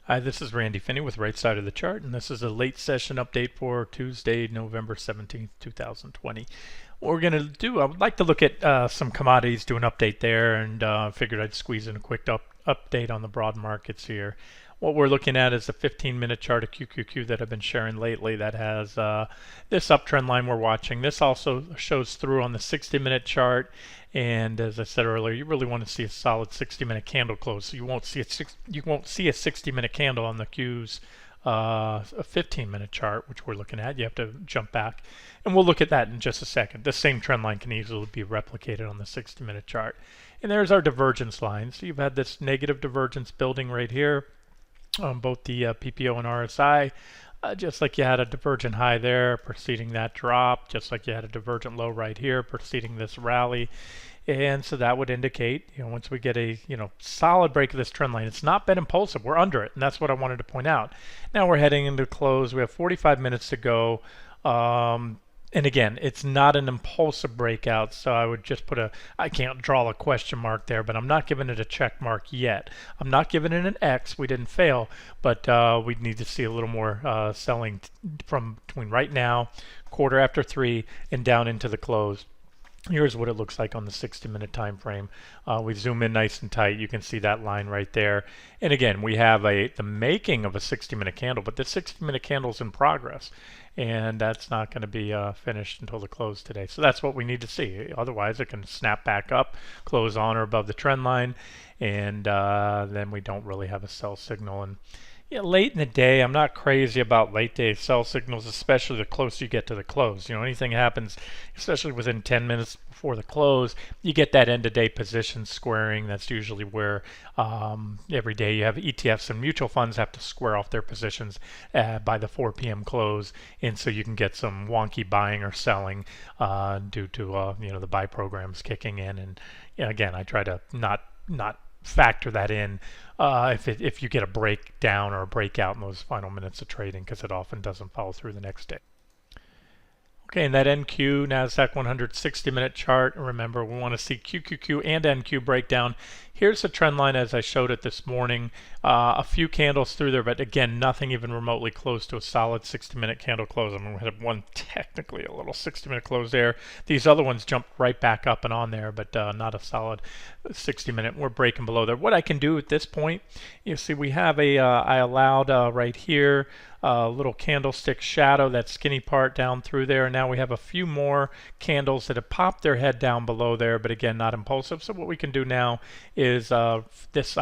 Hi, this is Randy Finney with Right Side of the Chart, and this is a late session update for Tuesday, November 17th, 2020. What we're going to do, I would like to look at some commodities, do an update there, and figured I'd squeeze in a quick update on the broad markets here. What we're looking at is the 15-minute chart of QQQ that I've been sharing lately that has this uptrend line we're watching. This also shows through on the 60-minute chart, and as I said earlier, you really want to see a solid 60-minute candle close. So you won't see a 60-minute candle on the Q's a 15-minute chart, which we're looking at. You have to jump back, and we'll look at that in just a second. The same trend line can easily be replicated on the 60-minute chart. And there's our divergence line. So you've had this negative divergence building right here on both the PPO and RSI, just like you had a divergent high there preceding that drop, just like you had a divergent low right here preceding this rally. And so that would indicate, once we get a, solid break of this trend line, it's not been impulsive. We're under it, and that's what I wanted to point out. Now we're heading into close. We have 45 minutes to go. And again, it's not an impulsive breakout, so I would just I can't draw a question mark there, but I'm not giving it a check mark yet. I'm not giving it an X. We didn't fail, but we need to see a little more selling from between right now, quarter after 3, and down into the close. Here's what it looks like on the 60-minute time frame. We zoom in nice and tight. You can see that line right there. And again, we have the making of a 60-minute candle, but the 60-minute candle is in progress, and that's not going to be finished until the close today. So that's what we need to see. Otherwise, it can snap back up, close on or above the trend line, and then we don't really have a sell signal. And late in the day, I'm not crazy about late day sell signals, especially the closer you get to the close. Anything happens, especially within 10 minutes before the close, you get that end of day position squaring. That's usually where every day you have ETFs and mutual funds have to square off their positions by the 4 p.m. close, and so you can get some wonky buying or selling due to the buy programs kicking in. And again, I try to not factor that in if you get a breakdown or a breakout in those final minutes of trading, because it often doesn't follow through the next day. Okay, and that NQ, NASDAQ 100 60-minute chart, remember we want to see QQQ and NQ breakdown. Here's the trend line as I showed it this morning. A few candles through there, but again, nothing even remotely close to a solid 60-minute candle close. I'm going to have one technically a little 60-minute close there. These other ones jumped right back up and on there, but not a solid 60-minute. We're breaking below there. What I can do at this point, you see we have I allowed right here a little candlestick shadow, that skinny part down through there. And now we have a few more candles that have popped their head down below there, but again, not impulsive. So what we can do now is I'd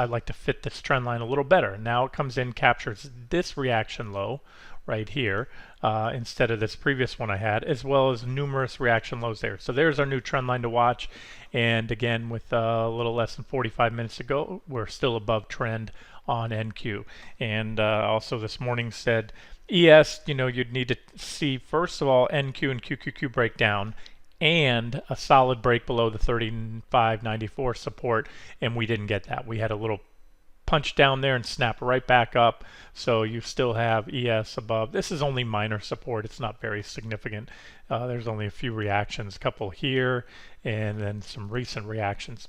like to fit this trend line a little better. Now it comes in, captures this reaction low right here instead of this previous one I had, as well as numerous reaction lows there. So there's our new trend line to watch. And again, with a little less than 45 minutes to go, we're still above trend on NQ. And also this morning said ES, you'd need to see first of all NQ and QQQ breakdown and a solid break below the 35.94 support, and we didn't get that. We had a little punch down there and snap right back up. So you still have ES above. This is only minor support. It's not very significant. There's only a few reactions, a couple here, and then some recent reactions.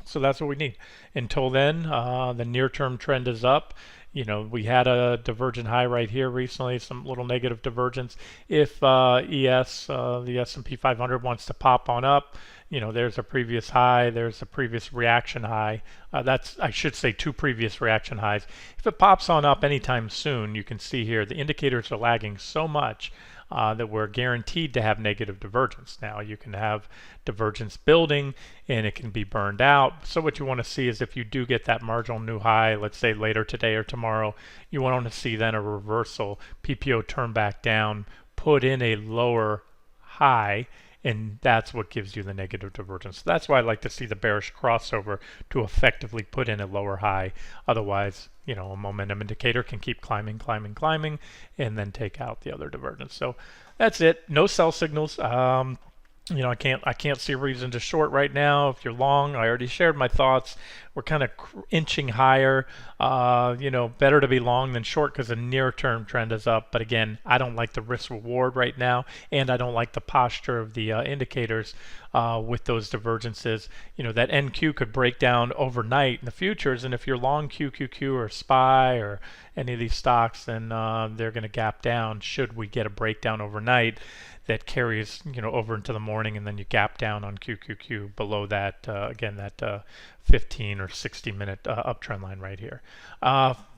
So that's what we need. Until then, the near-term trend is up. We had a divergent high right here recently, some little negative divergence. If ES, the S&P 500 wants to pop on up, there's a previous high, there's a previous reaction high. I should say 2 previous reaction highs. If it pops on up anytime soon, you can see here the indicators are lagging so much that we're guaranteed to have negative divergence. Now you can have divergence building and it can be burned out. So what you want to see is if you do get that marginal new high, let's say later today or tomorrow, you want to see then a reversal, PPO turn back down, put in a lower high, and that's what gives you the negative divergence. So that's why I like to see the bearish crossover to effectively put in a lower high. Otherwise, a momentum indicator can keep climbing, and then take out the other divergence. So that's it. No sell signals. I can't see a reason to short right now. If you're long, I already shared my thoughts. We're kind of inching higher. Better to be long than short because the near-term trend is up. But again, I don't like the risk reward right now, and I don't like the posture of the indicators with those divergences. That NQ could break down overnight in the futures, and if you're long QQQ or SPY or any of these stocks, then they're going to gap down should we get a breakdown overnight that carries over into the morning, and then you gap down on QQQ below that again, that 15 or 60 minute uptrend line right here.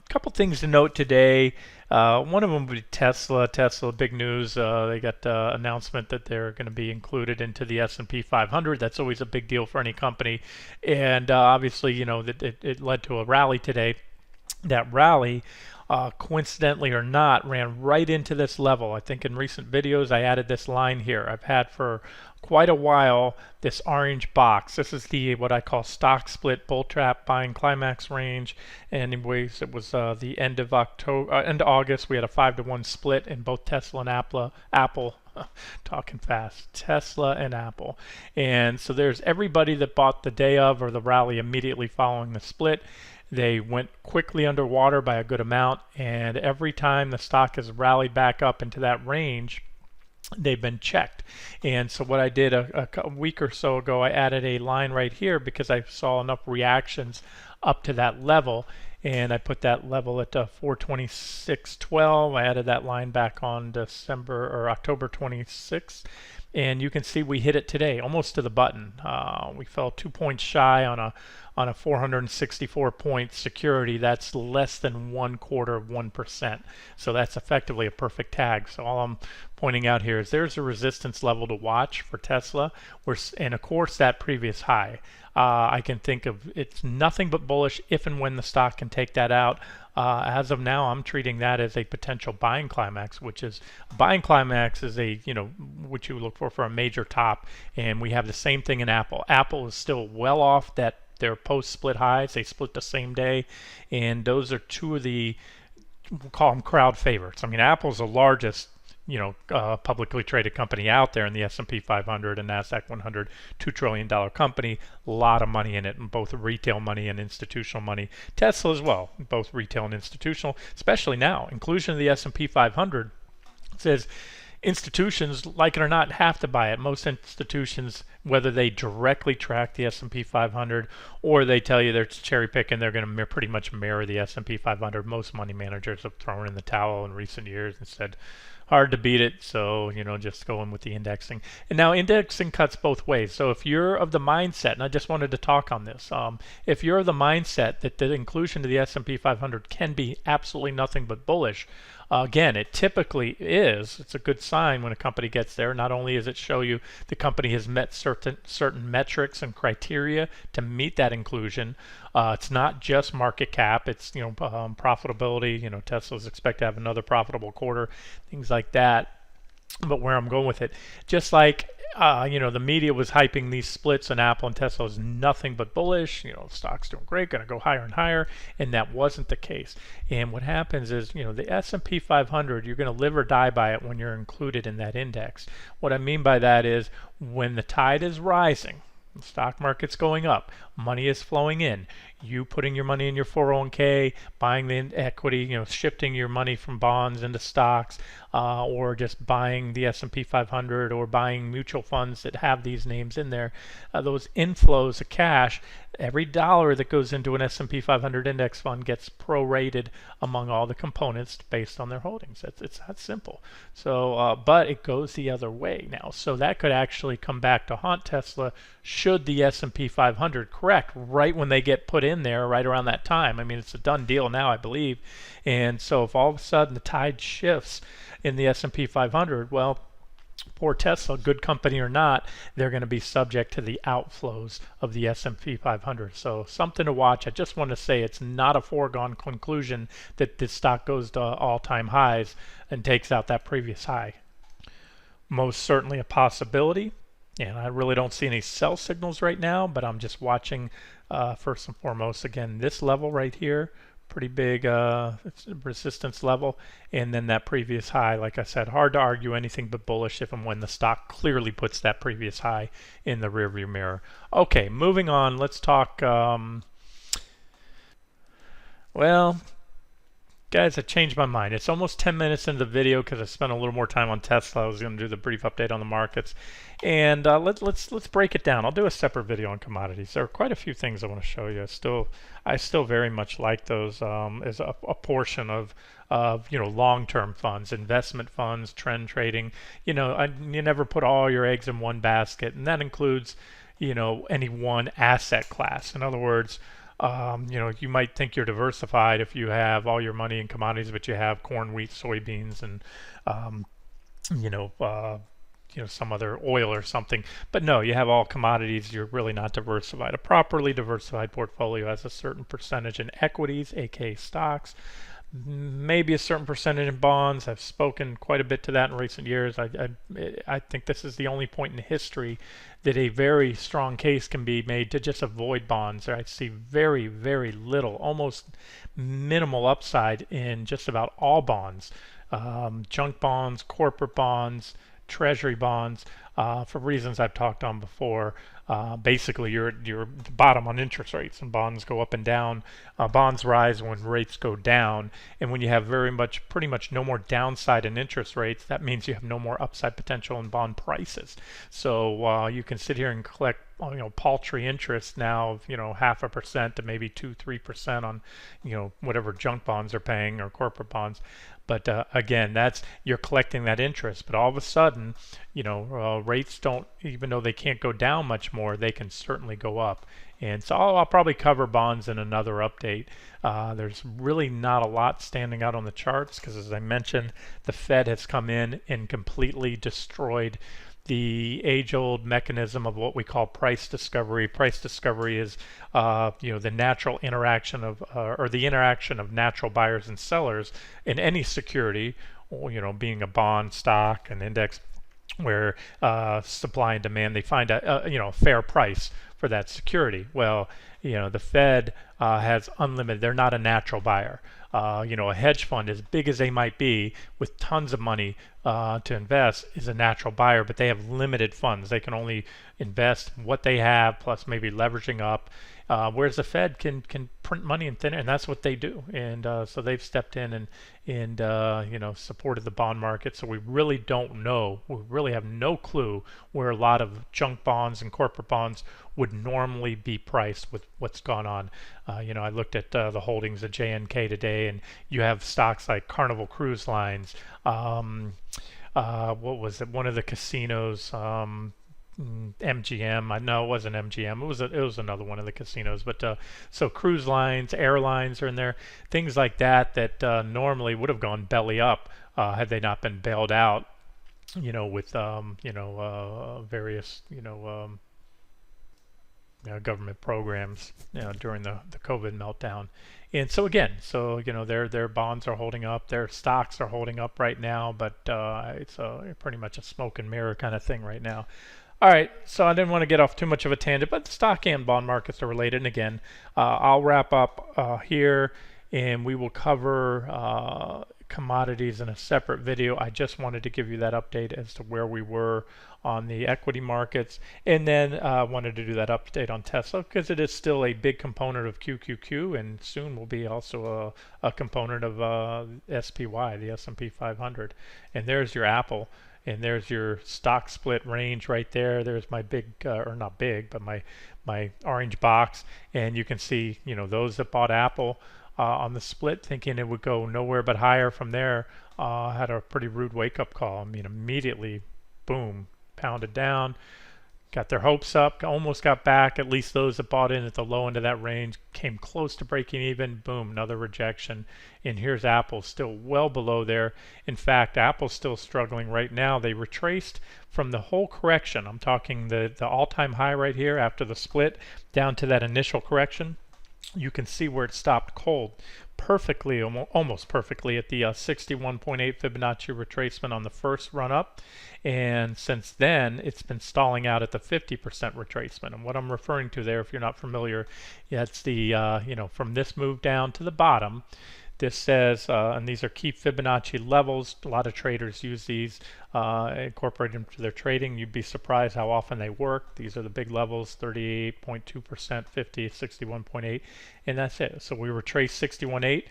Couple things to note today. One of them would be Tesla. Tesla, big news. They got announcement that they're going to be included into the S&P 500. That's always a big deal for any company, and obviously, that it led to a rally today. That rally, coincidentally or not, ran right into this level. I think in recent videos I added this line here. I've had for quite a while this orange box. This is the what I call stock split bull trap buying climax range. Anyways, it was the end of August. We had a 5-to-1 split in both Tesla and Apple. Talking fast. Tesla and Apple. And so there's everybody that bought the day of or the rally immediately following the split. They went quickly underwater by a good amount, and every time the stock has rallied back up into that range, they've been checked. And so what I did a week or so ago, I added a line right here because I saw enough reactions up to that level, and I put that level at 426.12. I added that line back on October 26th, and you can see we hit it today almost to the button. We fell 2 points shy on a 464 point security. That's less than 1/4 of 1%. So that's effectively a perfect tag. So all I'm pointing out here is there's a resistance level to watch for Tesla, and of course that previous high. I can think of it's nothing but bullish if and when the stock can take that out. As of now, I'm treating that as a potential buying climax, which is buying climax is which you look for a major top, and we have the same thing in Apple. Apple is still well off their post-split highs. They split the same day, and those are two of the, we'll call them crowd favorites. I mean, Apple's the largest publicly traded company out there in the S&P 500 and NASDAQ 100, $2 trillion company, a lot of money in it, both retail money and institutional money. Tesla as well, both retail and institutional, especially now. Inclusion of the S&P 500 says institutions, like it or not, have to buy it. Most institutions, whether they directly track the S&P 500 or they tell you they're cherry picking, they're going to pretty much mirror the S&P 500. Most money managers have thrown in the towel in recent years and said, hard to beat it, so just going with the indexing. And now indexing cuts both ways. So if you're of the mindset, and I just wanted to talk on this, if you're of the mindset that the inclusion of the S&P 500 can be absolutely nothing but bullish, again, it typically is. It's a good sign when a company gets there. Not only does it show you the company has met certain metrics and criteria to meet that inclusion. It's not just market cap. It's profitability. Tesla's expect to have another profitable quarter, things like that. But where I'm going with it, just like the media was hyping these splits, and Apple and Tesla is nothing but bullish. The stock's doing great, going to go higher and higher, and that wasn't the case. And what happens is, the S&P 500, you're going to live or die by it when you're included in that index. What I mean by that is when the tide is rising, the stock market's going up, money is flowing in, you putting your money in your 401k, buying the equity, shifting your money from bonds into stocks, or just buying the S&P 500 or buying mutual funds that have these names in there. Those inflows of cash, every dollar that goes into an S&P 500 index fund gets prorated among all the components based on their holdings. It's that simple. So, but it goes the other way now. So that could actually come back to haunt Tesla should the S&P 500 correct right when they get put in there right around that time. I mean, it's a done deal now, I believe. And so if all of a sudden the tide shifts in the S&P 500, well, poor Tesla, good company or not, they're going to be subject to the outflows of the S&P 500. So something to watch. I just want to say it's not a foregone conclusion that this stock goes to all-time highs and takes out that previous high. Most certainly a possibility. And I really don't see any sell signals right now, but I'm just watching first and foremost, again, this level right here, pretty big resistance level, and then that previous high. Like I said, hard to argue anything but bullish if and when the stock clearly puts that previous high in the rearview mirror. Okay, moving on, let's talk, well, Guys, I changed my mind. It's almost 10 minutes into the video because I spent a little more time on Tesla. I was going to do the brief update on the markets, and let's break it down. I'll do a separate video on commodities. There are quite a few things I want to show you. I still very much like those as a portion of long-term funds, investment funds, trend trading. You never put all your eggs in one basket, and that includes any one asset class. In other words, you might think you're diversified if you have all your money in commodities, but you have corn, wheat, soybeans, and um, you know, uh, some other oil or something. But no, you have all commodities. You're really not diversified. A properly diversified portfolio has a certain percentage in equities, aka stocks, maybe a certain percentage in bonds. I've spoken quite a bit to that in recent years. I think this is the only point in history that a very strong case can be made to just avoid bonds. I see very, very little, almost minimal upside in just about all bonds, junk bonds, corporate bonds, treasury bonds, for reasons I've talked on before. Basically, you're the bottom on interest rates, and bonds go up and down. Bonds rise when rates go down, and when you have pretty much no more downside in interest rates, that means you have no more upside potential in bond prices. So you can sit here and collect paltry interest now of 0.5% to maybe 2-3% on whatever junk bonds are paying or corporate bonds. But again, you're collecting that interest. But all of a sudden, rates don't, even though they can't go down much more, they can certainly go up. And so I'll probably cover bonds in another update. There's really not a lot standing out on the charts because, as I mentioned, the Fed has come in and completely destroyed the age-old mechanism of what we call price discovery. Price discovery is, the natural interaction of, or the interaction of natural buyers and sellers in any security, being a bond, stock, an index, where supply and demand, they find a fair price for that security. Well, the Fed has unlimited. They're not a natural buyer. A hedge fund, as big as they might be, with tons of money to invest, is a natural buyer, but they have limited funds. They can only invest what they have, plus maybe leveraging up. Whereas the Fed can print money in thin air, and that's what they do. And so they've stepped in and supported the bond market. So we really don't know. We really have no clue where a lot of junk bonds and corporate bonds would normally be priced with what's gone on. I looked at the holdings of JNK today, and you have stocks like Carnival Cruise Lines. What was it? One of the casinos. MGM. No, it wasn't MGM. It was another one of the casinos. But so cruise lines, airlines are in there, things like that normally would have gone belly up had they not been bailed out. With various government programs during the COVID meltdown. And so again, their bonds are holding up, their stocks are holding up right now, but it's pretty much a smoke and mirror kind of thing right now. All right, so I didn't want to get off too much of a tangent, but the stock and bond markets are related. And again, I'll wrap up here, and we will cover commodities in a separate video. I just wanted to give you that update as to where we were on the equity markets, and then wanted to do that update on Tesla because it is still a big component of QQQ, and soon will be also a component of SPY, the S&P 500. And there's your Apple. And there's your stock split range right there. There's my big, or not big, but my orange box. And you can see, those that bought Apple on the split thinking it would go nowhere but higher from there had a pretty rude wake-up call. I mean, immediately, boom, pounded down. Got their hopes up, almost got back. At least those that bought in at the low end of that range came close to breaking even. Boom, another rejection. And here's Apple still well below there. In fact, Apple's still struggling right now. They retraced from the whole correction. I'm talking the all-time high right here after the split down to that initial correction. You can see where it stopped cold perfectly, almost perfectly at the 61.8 Fibonacci retracement on the first run up. And since then, it's been stalling out at the 50% retracement. And what I'm referring to there, if you're not familiar, it's the, from this move down to the bottom. This says, and these are key Fibonacci levels. A lot of traders use these, incorporate them to their trading. You'd be surprised how often they work. These are the big levels, 38.2%, 50, 61.8, and that's it. So we retraced 61.8.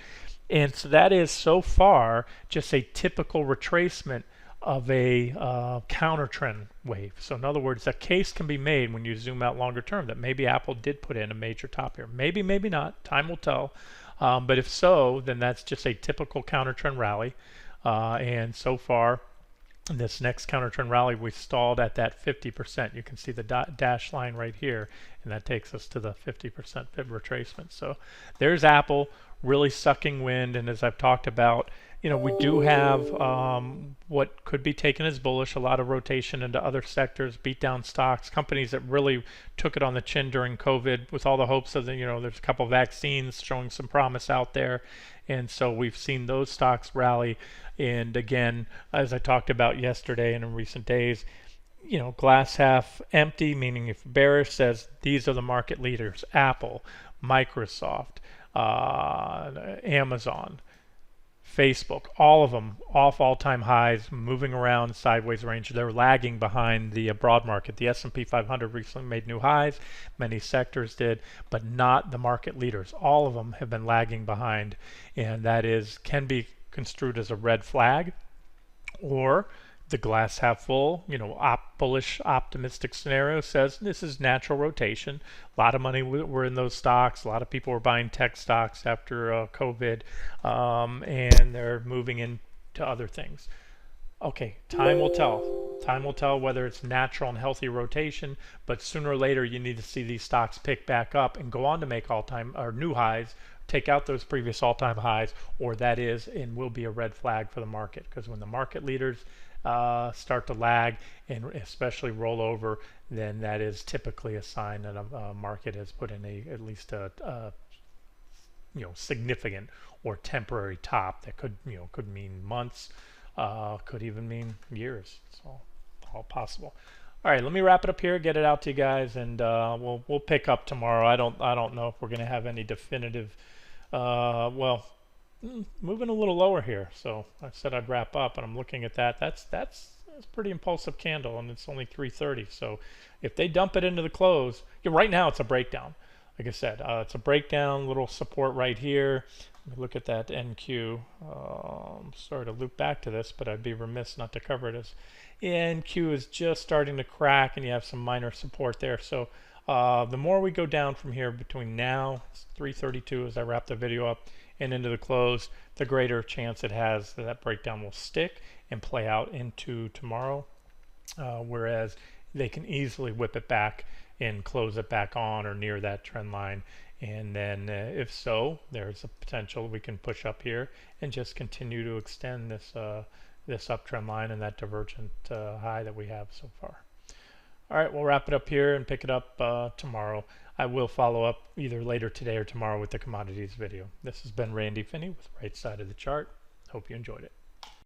And so that is so far just a typical retracement of a counter trend wave. So in other words, a case can be made when you zoom out longer term that maybe Apple did put in a major top here. Maybe, maybe not. Time will tell. But if so, then that's just a typical counter trend rally. And so far, this next counter trend rally, we stalled at that 50%. You can see the dash line right here, and that takes us to the 50% fib retracement. So there's Apple really sucking wind, and as I've talked about, we do have what could be taken as bullish, a lot of rotation into other sectors, beat down stocks, companies that really took it on the chin during COVID with all the hopes of there's a couple vaccines showing some promise out there. And so we've seen those stocks rally. And again, as I talked about yesterday and in recent days, glass half empty, meaning if bearish says these are the market leaders, Apple, Microsoft, Amazon, Facebook, all of them off all-time highs, moving around sideways range. They're lagging behind the broad market. The S&P 500 recently made new highs. Many sectors did, but not the market leaders. All of them have been lagging behind, and that can be construed as a red flag, or the glass half full, bullish optimistic scenario says this is natural rotation. A lot of money were in those stocks. A lot of people were buying tech stocks after COVID, and they're moving into other things. Okay, time will tell. Time will tell whether it's natural and healthy rotation, but sooner or later you need to see these stocks pick back up and go on to make all-time or new highs, take out those previous all-time highs, or that is and will be a red flag for the market, because when the market leaders start to lag and especially roll over, then that is typically a sign that a market has put in at least a significant or temporary top that could mean months, could even mean years. It's all possible. All right, let me wrap it up here, get it out to you guys, and we'll pick up tomorrow. I don't know if we're going to have any definitive. Moving a little lower here, so I said I'd wrap up, and I'm looking at that. That's a pretty impulsive candle, and it's only 3:30. So if they dump it into the close, right now it's a breakdown. Like I said, it's a breakdown, little support right here. Let me look at that NQ. Sorry to loop back to this, but I'd be remiss not to cover it as NQ is just starting to crack, and you have some minor support there. So the more we go down from here between now, it's 3:32 as I wrap the video up, and into the close, the greater chance it has that breakdown will stick and play out into tomorrow, whereas they can easily whip it back and close it back on or near that trend line. And then if so, there's a potential we can push up here and just continue to extend this uptrend line and that divergent high that we have so far. All right, we'll wrap it up here and pick it up tomorrow. I will follow up either later today or tomorrow with the commodities video. This has been Randy Finney with Right Side of the Chart. Hope you enjoyed it.